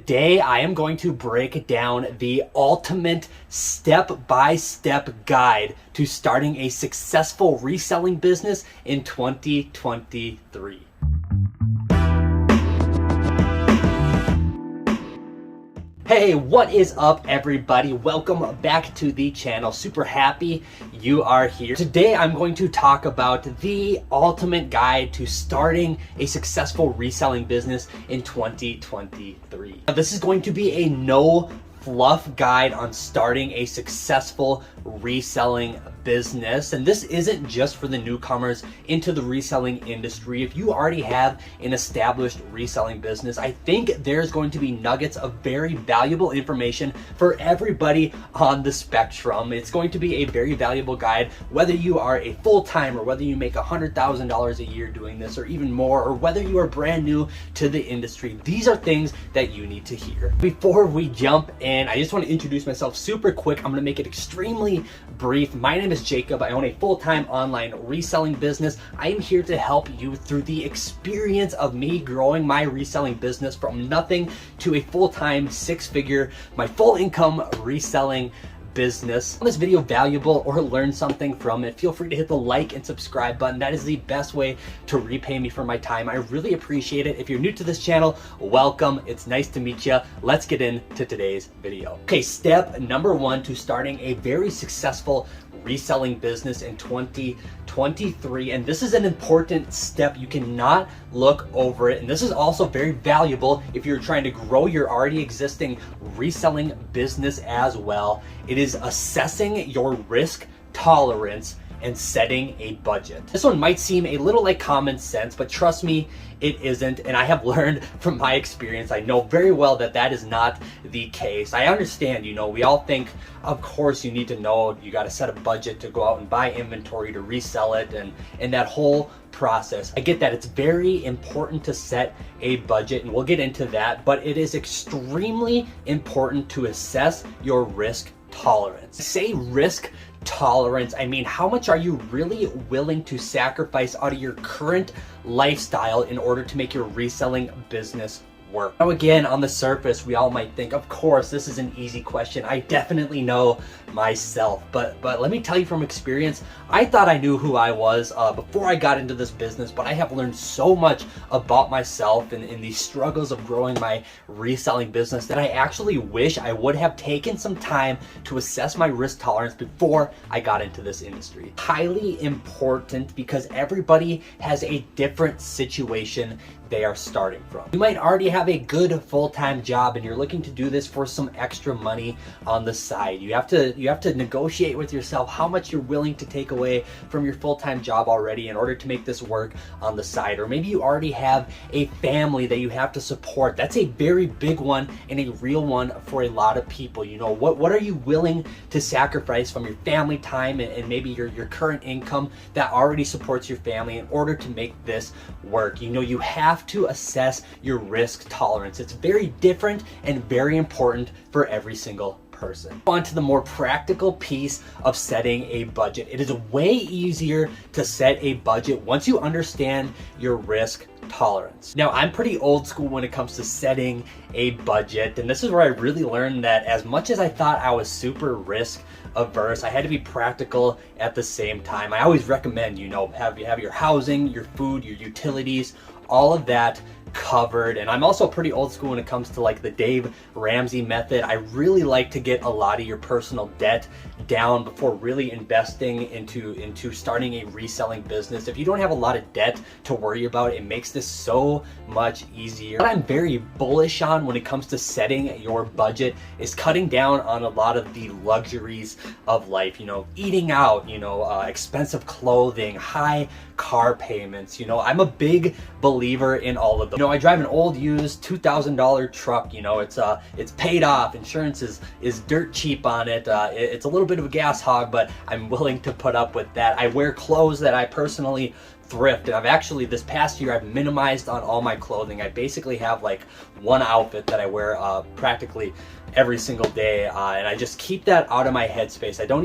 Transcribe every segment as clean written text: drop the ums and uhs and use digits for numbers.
Today, I am going to break down the ultimate step-by-step guide to starting a successful reselling business in 2023. Hey, what is up everybody? Welcome back to the channel. Super happy you are here. Today I'm going to talk about the ultimate guide to starting a successful reselling business in 2023. Now, this is going to be a no fluff guide on starting a successful reselling business. And this isn't just for the newcomers into the reselling industry. If you already have an established reselling business, I think there's going to be nuggets of very valuable information for everybody on the spectrum. It's going to be a very valuable guide, whether you are a full-time or whether you make $100,000 a year doing this or even more, or whether you are brand new to the industry. These are things that you need to hear. Before we jump in, I just want to introduce myself super quick. I'm going to make it extremely brief. My name is Jacob. I own a full-time online reselling business. I am here to help you through the experience of me growing my reselling business from nothing to a full-time six-figure, my full income reselling business. If this video valuable or learn something from it, feel free to hit the like and subscribe button. That is the best way to repay me for my time. I really appreciate it. If you're new to this channel, welcome. It's nice to meet you. Let's get into today's video. Okay, step number one to starting a very successful reselling business in 2023, and this is an important step. You cannot look over it, and this is also very valuable if you're trying to grow your already existing reselling business as well. It is assessing your risk tolerance and setting a budget. This one might seem a little like common sense, but trust me, it isn't. And I have learned from my experience, I know very well that that is not the case. I understand, we all think, of course, you need to know you got to set a budget to go out and buy inventory to resell it and that whole process. I get that. It's very important to set a budget, and we'll get into that, but it is extremely important to assess your risk tolerance. Say risk tolerance, I mean, how much are you really willing to sacrifice out of your current lifestyle in order to make your reselling business work? Now again, on the surface, we all might think, of course, this is an easy question. I definitely know myself, but let me tell you from experience, I thought I knew who I was before I got into this business, but I have learned so much about myself and in the struggles of growing my reselling business that I actually wish I would have taken some time to assess my risk tolerance before I got into this industry. Highly important because everybody has a different situation they are starting from. You might already have a good full-time job and you're looking to do this for some extra money on the side. You have to negotiate with yourself how much you're willing to take away from your full-time job already in order to make this work on the side. Or maybe you already have a family that you have to support. That's a very big one and a real one for a lot of people. What are you willing to sacrifice from your family time and maybe your current income that already supports your family in order to make this work? You have to assess your risk tolerance. It's very different and very important for every single person. On to the more practical piece of setting a budget. It is way easier to set a budget once you understand your risk tolerance. Now, I'm pretty old school when it comes to setting a budget, and this is where I really learned that as much as I thought I was super risk averse, I had to be practical at the same time. I always recommend, have your housing, your food, your utilities, all of that covered. And I'm also pretty old school when it comes to like the Dave Ramsey method. I really like to get a lot of your personal debt down before really investing into starting a reselling business. If you don't have a lot of debt to worry about, it makes this so much easier. What I'm very bullish on when it comes to setting your budget is cutting down on a lot of the luxuries of life, eating out, expensive clothing, high car payments. I'm a big believer in all of them. I drive an old used $2,000 truck. It's paid off. Insurance is dirt cheap on it. It's a little bit of a gas hog, but I'm willing to put up with that. I wear clothes that I personally thrift, and I've actually, this past year, I've minimized on all my clothing. I basically have like one outfit that I wear practically every single day, and I just keep that out of my headspace. I don't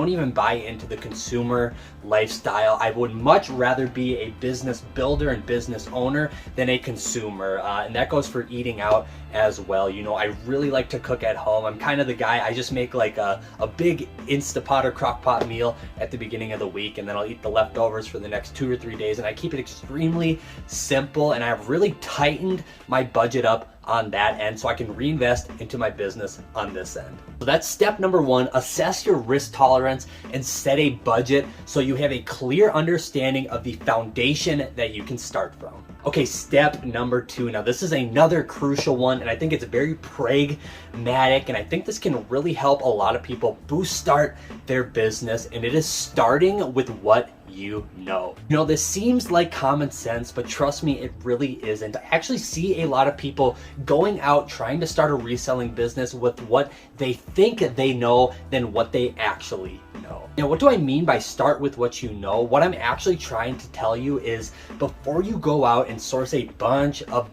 even buy into the consumer lifestyle. I would much rather be a business builder and business owner than a consumer, and that goes for eating out as well. You know, I really like to cook at home. I'm kind of the guy, I just make like a big Instapot or crock-pot meal at the beginning of the week, and then I'll eat the leftovers for the next 2 or 3 days, and I keep it extremely simple, and I've really tightened my budget up on that end so I can reinvest into my business on this end. So that's step number 1, assess your risk tolerance and set a budget so you have a clear understanding of the foundation that you can start from. Okay, step number 2. Now this is another crucial one, and I think it's very pragmatic, and I think this can really help a lot of people boost start their business, and it is starting with what you know. You know, this seems like common sense, but trust me, it really isn't. I actually see a lot of people going out trying to start a reselling business with what they think they know than what they actually know. Now, what do I mean by start with what you know? What I'm actually trying to tell you is before you go out and source a bunch of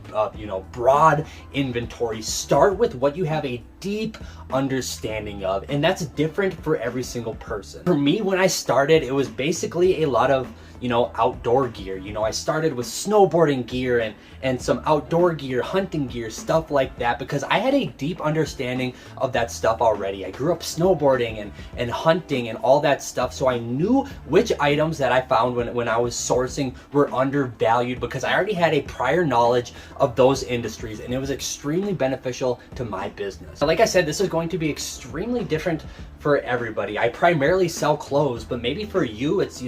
broad inventory, start with what you have a deep understanding of, and that's different for every single person. For me, when I started, it was basically a lot of outdoor gear. I started with snowboarding gear and some outdoor gear, hunting gear, stuff like that, because I had a deep understanding of that stuff already. I grew up snowboarding and hunting and all that stuff, so I knew which items that I found when I was sourcing were undervalued because I already had a prior knowledge of those industries, and it was extremely beneficial to my business. Like I said, this is going to be extremely different for everybody. I primarily sell clothes, but maybe for you it's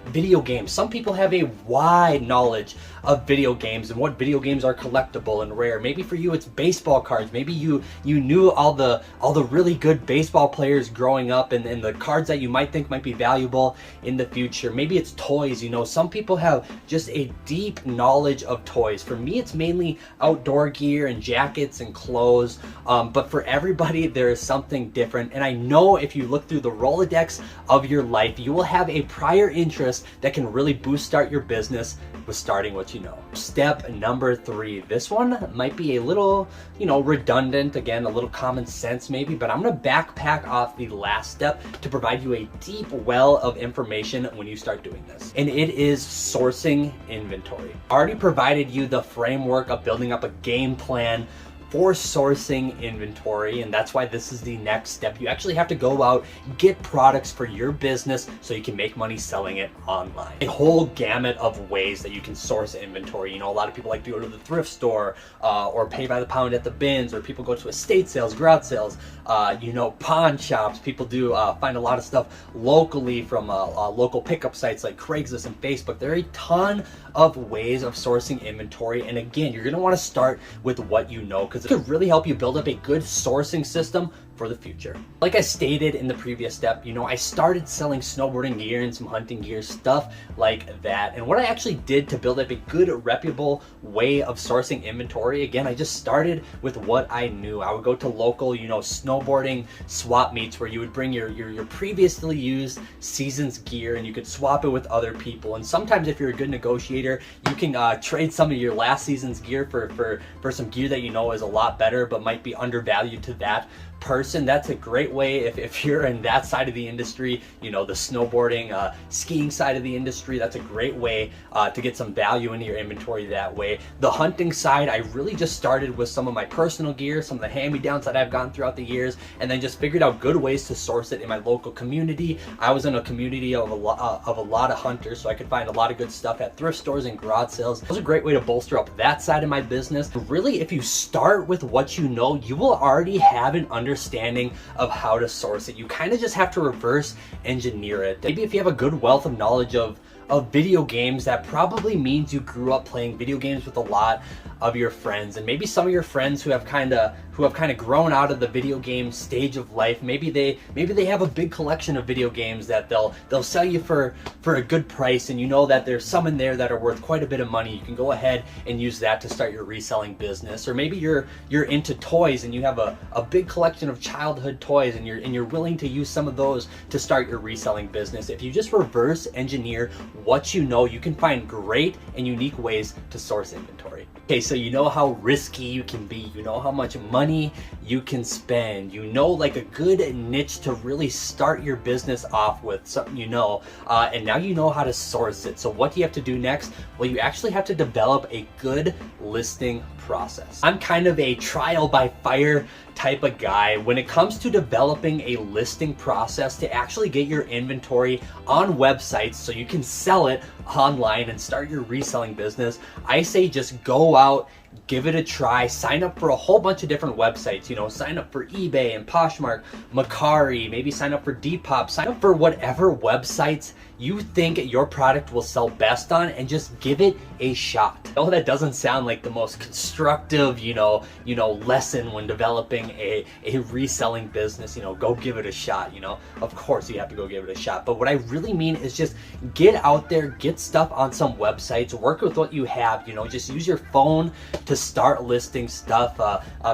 video games. Some people have a wide knowledge of video games and what video games are collectible and rare. Maybe for you it's baseball cards. Maybe you knew all the really good baseball players growing up and the cards that you might think might be valuable in the future. Maybe it's toys. Some people have just a deep knowledge of toys. For me, it's mainly outdoor gear and jackets and clothes, but for everybody there is something different, and I know if you look through the Rolodex of your life, you will have a prior interest that can really boost start your business with starting what you know. Step number 3. This one might be a little, redundant, again, a little common sense maybe, but I'm gonna backpack off the last step to provide you a deep well of information when you start doing this. And it is sourcing inventory. I already provided you the framework of building up a game plan for sourcing inventory, and that's why this is the next step. You actually have to go out, get products for your business so you can make money selling it online. A whole gamut of ways that you can source inventory. A lot of people like to go to the thrift store or pay by the pound at the bins, or people go to estate sales, garage sales, pawn shops. People do find a lot of stuff locally from local pickup sites like Craigslist and Facebook. There are a ton of ways of sourcing inventory, and again, you're going to want to start with what you know, because it could really help you build up a good sourcing system for the future. Like I stated in the previous step, I started selling snowboarding gear and some hunting gear, stuff like that. And what I actually did to build up a good, reputable way of sourcing inventory, again, I just started with what I knew. I would go to local, snowboarding swap meets where you would bring your previously used season's gear and you could swap it with other people. And sometimes if you're a good negotiator, you can trade some of your last season's gear for some gear that is a lot better but might be undervalued to that person. That's a great way if you're in that side of the industry, the snowboarding, skiing side of the industry. That's a great way to get some value into your inventory that way. The hunting side, I really just started with some of my personal gear, some of the hand-me-downs that I've gotten throughout the years, and then just figured out good ways to source it in my local community. I was in a community of a lot of hunters, so I could find a lot of good stuff at thrift stores and garage sales. It was a great way to bolster up that side of my business. But really, if you start with what you know, you will already have an understanding of how to source it. You kind of just have to reverse engineer it. Maybe if you have a good wealth of knowledge of video games, that probably means you grew up playing video games with a lot of your friends, and maybe some of your friends who have kind of grown out of the video game stage of life, maybe they have a big collection of video games that they'll sell you for a good price, and that there's some in there that are worth quite a bit of money. You can go ahead and use that to start your reselling business. Or maybe you're into toys and you have a big collection of childhood toys, and you're willing to use some of those to start your reselling business. If you just reverse engineer what you know, you can find great and unique ways to source inventory. Okay, so you know how risky you can be, you know how much money you can spend, you know, like a good niche to really start your business off with, something you know, and now you know how to source it. So what do you have to do next? Well, you actually have to develop a good listing process. I'm kind of a trial by fire type of guy when it comes to developing a listing process to actually get your inventory on websites so you can sell it online and start your reselling business. I say just go out, give it a try, sign up for a whole bunch of different websites, you know, sign up for eBay and Poshmark, Mecari, maybe sign up for Depop, sign up for whatever websites you think your product will sell best on and just give it a shot. I know that doesn't sound like the most constructive, you know, lesson when developing a reselling business, you know, go give it a shot, you know, of course you have to go give it a shot. But what I really mean is just get out there, get stuff on some websites, work with what you have, you know, just use your phone to start listing stuff,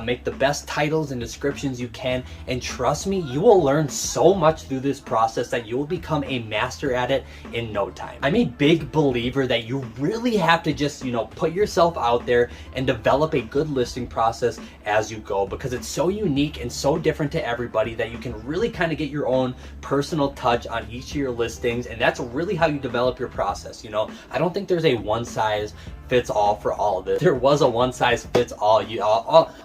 make the best titles and descriptions you can, and trust me, you will learn so much through this process that you will become a master at it in no time. I'm a big believer that you really have to just, you know, put yourself out there and develop a good listing process as you go, because it's so unique and so different to everybody that you can really kind of get your own personal touch on each of your listings, and that's really how you develop your process. You know, I don't think there's a one size fits all for all of it. If there was a one size fits all,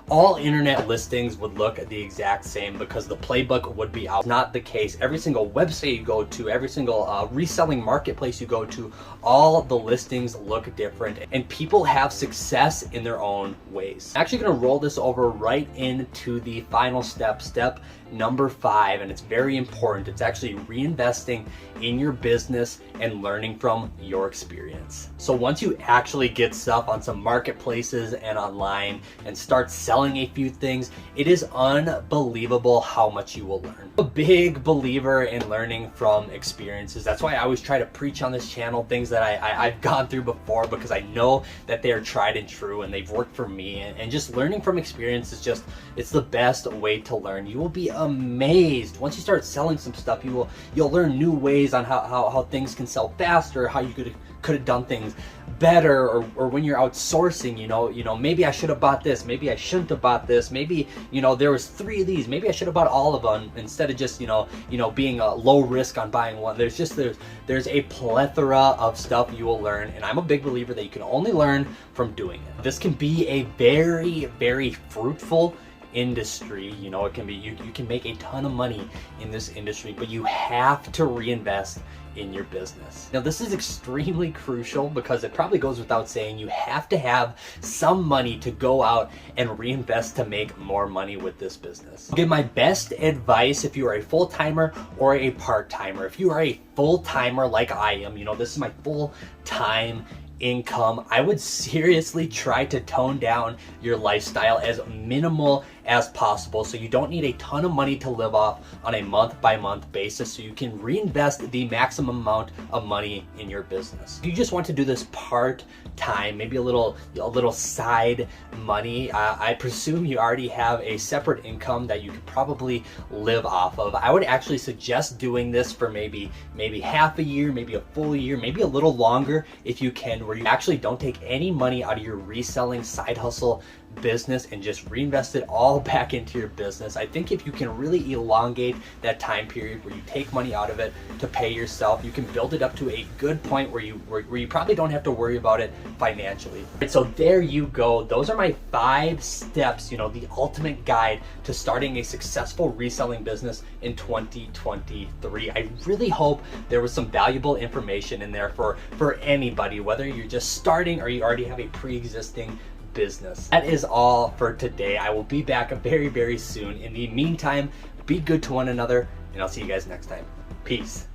all internet listings would look the exact same because the playbook would be out. Not the case. Every single website you go to, every single reselling marketplace you go to, all the listings look different, and people have success in their own ways. I'm actually going to roll this over right into the final step number 5, and it's very important. It's actually reinvesting in your business and learning from your experience. So once you actually get stuff on some marketplaces and online and start selling a few things, it is unbelievable how much you will learn. I'm a big believer in learning from experiences. That's why I always try to preach on this channel things that I've gone through before, because I know that they are tried and true and they've worked for me. And just learning from experience is just, it's the best way to learn. You will be amazed once you start selling some stuff. You'll learn new ways on how things can sell faster, how you could have done things better, or when you're outsourcing, you know, maybe I should have bought this, maybe I shouldn't have bought this, maybe, you know, there was 3 of these, maybe I should have bought all of them instead of just, you know, being a low risk on buying one. There's a plethora of stuff you will learn, and I'm a big believer that you can only learn from doing it. This can be a very, very fruitful industry. You know, it can be, you can make a ton of money in this industry, but you have to reinvest in your business. Now, this is extremely crucial because it probably goes without saying, you have to have some money to go out and reinvest to make more money with this business. I'll give my best advice if you are a full-timer or a part-timer. If you are a full-timer like I am, you know, this is my full-time income, I would seriously try to tone down your lifestyle as minimal as possible, so you don't need a ton of money to live off on a month-by-month basis, so you can reinvest the maximum amount of money in your business. If you just want to do this part-time, maybe a little side money, I presume you already have a separate income that you could probably live off of. I would actually suggest doing this for maybe half a year, maybe a full year, maybe a little longer if you can, where you actually don't take any money out of your reselling side hustle business and just reinvest it all back into your business. I think if you can really elongate that time period where you take money out of it to pay yourself, you can build it up to a good point where you probably don't have to worry about it financially. Right, so there you go. Those are my 5 steps, you know, the ultimate guide to starting a successful reselling business in 2023. I really hope there was some valuable information in there for anybody, whether you're just starting or you already have a pre-existing business. That is all for today. I will be back very, very soon. In the meantime, be good to one another, and I'll see you guys next time. Peace.